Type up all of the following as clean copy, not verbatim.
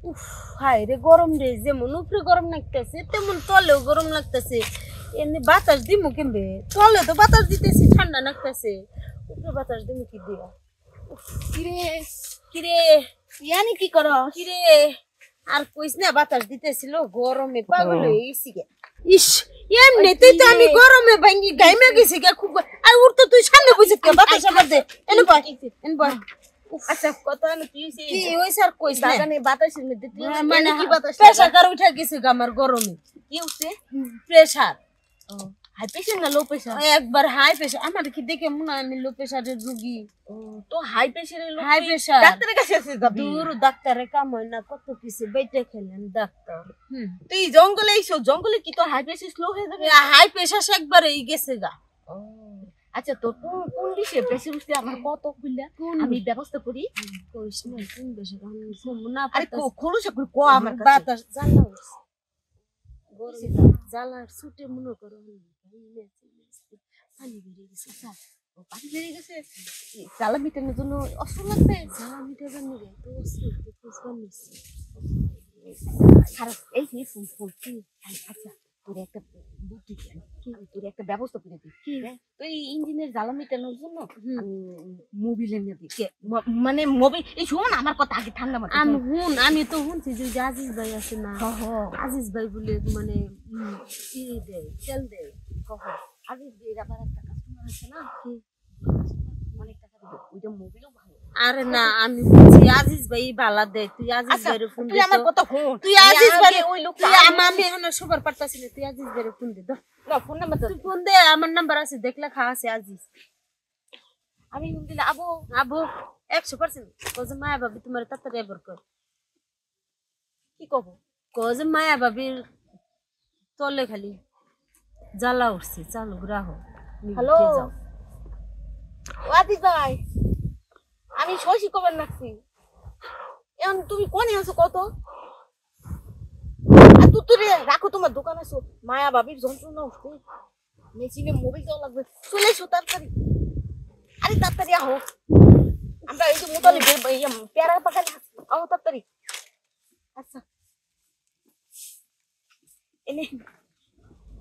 উফ হায় রে গরম রে, যেমন উপরে গরম লাগতেছে তেমন তলেও গরম লাগতেছে। এমনি বাতাস দিমু কেমবে? তলে তো বাতাস দিতেছি ঠান্ডা লাগতেছে, উপরে বাতাস দিমু কি দিয়া? কিরে কিরে ইয়ানি কি করো? কিরে আর কইস না, বাতাস দিতেছিল গরমে পাগল হয়ে গেছি গে। ইস এমনিতেই তো আমি গরমে ভাঙ্গি গাইমা গেছি গে খুব। আর উঠ তো, তুই সামনে বসে কে বাতাস আবার দে। এনে বয় এনে বয়। আচ্ছা কথা না তুই কি ওই স্যার কইস না দাদানে বাতাসের মধ্যে তুই মানে কি বাতাস প্রেসার উঠে গেছে গা আমার গরমে। কি উঠছে? প্রেসার হাই প্রেসার না লো প্রেসার? একবার হাই প্রেসার। আমার কি দেখে মনে হয় আমি লো প্রেসারের রোগী। তো হাই প্রেসারের লোক হাই প্রেসার ডাক্তারের কাছে আছে যাবি? দূর ডাক্তারে কাম হয় না, কত কিছু বেটে খেলেন ডাক্তার। তুই জঙ্গলে এসো, জঙ্গলে কি তোর হাই প্রেসার স্লো হয়ে যাবে? হাই প্রেসার একবারই গেছে গা। আচ্ছা তোর কোন বিষয়ে প্রেসার উঠছে আমার কত খুললা আমি ব্যবস্থা করি। কইস না কোন প্রেসার আমি কম না। আরে খোলসা করে কো আমার কাছে। বাতাস জ্বালা উঠছে, গরম জ্বালার ছুটে মনে করো পানি বেরিয়ে গেছে। পানি বেরিয়ে গেছে, জ্বালা মিটানোর জন্য অস্ত্র লাগবে। জ্বালা মিটাবার নিয়ে তো অস্ত্র তো খুঁজবার নিচ্ছি। খারাপ এই যে ফোন ফোন কি? আচ্ছা তোর একটা বুদ্ধি কি, তোর একটা ব্যবস্থা করে দিই। কি তুই ইঞ্জিনের জ্বালা মিটানোর জন্য আমি মোবিল এনে দিই। মানে মোবিল এই শোন আমার কথা আগে ঠান্ডা মাথা আমি তো শুনছি যে আজিজ ভাই আছে না, আজিজ ভাই বলে মানে দেয় তেল দেয়। আজিজ ভাইয়ের আবার একটা কাস্টমার আছে না, কি অনেক টাকা দিবে, ওইটা মোবিলও ভালো। আরে না আমি বলছি আজিজ ভাই ভালো দেয়। তুই আজিজ ভাইরে ফোন দে। তুই আমার কথা শুন, তুই আজিজ ভাই ওই লোক আমি এখন সবার পারতাছি না, তুই আজিজ ভাইরে ফোন দে। না ফোন নাম্বার তুই ফোন দে, আমার নাম্বার আছে দেখলে খাওয়া আছে আজিজ। আমি ফোন দিলে আবু আবু 100% কোজ মায়া ভাবি তোমার তাড়াতাড়ি এবার কর। কি কব? কোজ মায়া ভাবির তলে খালি জ্বালা উঠছে, চালু গ্রাহ। হ্যালো আজিজ ভাই, আমি শশী কবার নাকছি। এখন তুমি কোনে আছো কত? আর তুই রাখো, তোমার দোকান আছো, মায়া ভাবির যন্ত্রণা উঠছে, মেশিনে মোবিল দেওয়া লাগবে, চলে এসো তাড়াতাড়ি। আরে তাড়াতাড়ি আহো, আমরা এই যে মোতালে পেয়ারা বাগানে আহো তাড়াতাড়ি। আচ্ছা এনে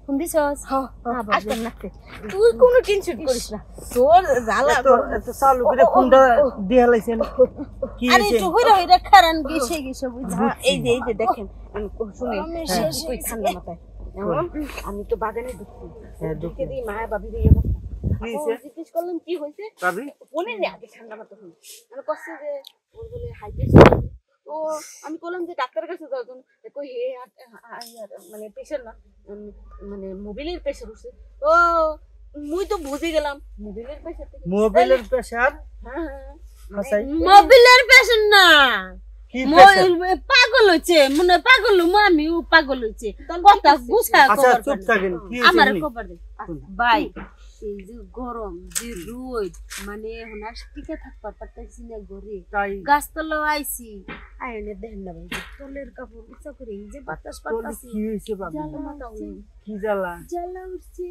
ফোন দিছস? আসবেন নাকতে, তুই কোনো টেনশন করিস না। তোর জ্বালা তো চালু করে ফোনটা দিয়ে লাইছেন কি আরে হইছে? একটু হইরা হইরা খারান গেছে বুঝা। এই যে দেখেন শুনে তুই ঠান্ডা মাথায়। আমি তো বাগানে ঢুকে দিই মায়া ভাবি দিয়ে জিজ্ঞেস করলাম কি হয়েছে, ভাবি মনে নেই আগে ঠান্ডা মাথা হল। আমি কষ্ট যে ওর বলে হাই প্রেসার। তো আমি বললাম যে ডাক্তারের কাছে যাওয়ার জন্য, কই হে মানে প্রেশার না, মানে মোবিলের প্রেশার উঠছে। তো মুই তো বুঝে গেলাম মোবিলের প্রেশার থেকে। মোবাইলের প্রেসার? হ্যাঁ মোবিলের পেশেন্ট না, কি প্রেসার? পাগল হইছে মনে হয়, পাগল আমি পাগল হইছে কথা বুঝা। আচ্ছা চুপ থাকেন, কি হইছে আমার শুনি? খবর দে ভাই। এই যে গরম যে রোদ, মানে এখন আর টিকে থাকবার পারতেছি না ঘরে। তাই গাছতলা আইছি, আয়নে দেখেন না ভাই যে তলের কাপড় ইচ্ছা করে এই যে বাতাস পাতাছি। কি হইছে বাবা? জ্বালা মাথা কি জ্বালা? জ্বালা উঠছে।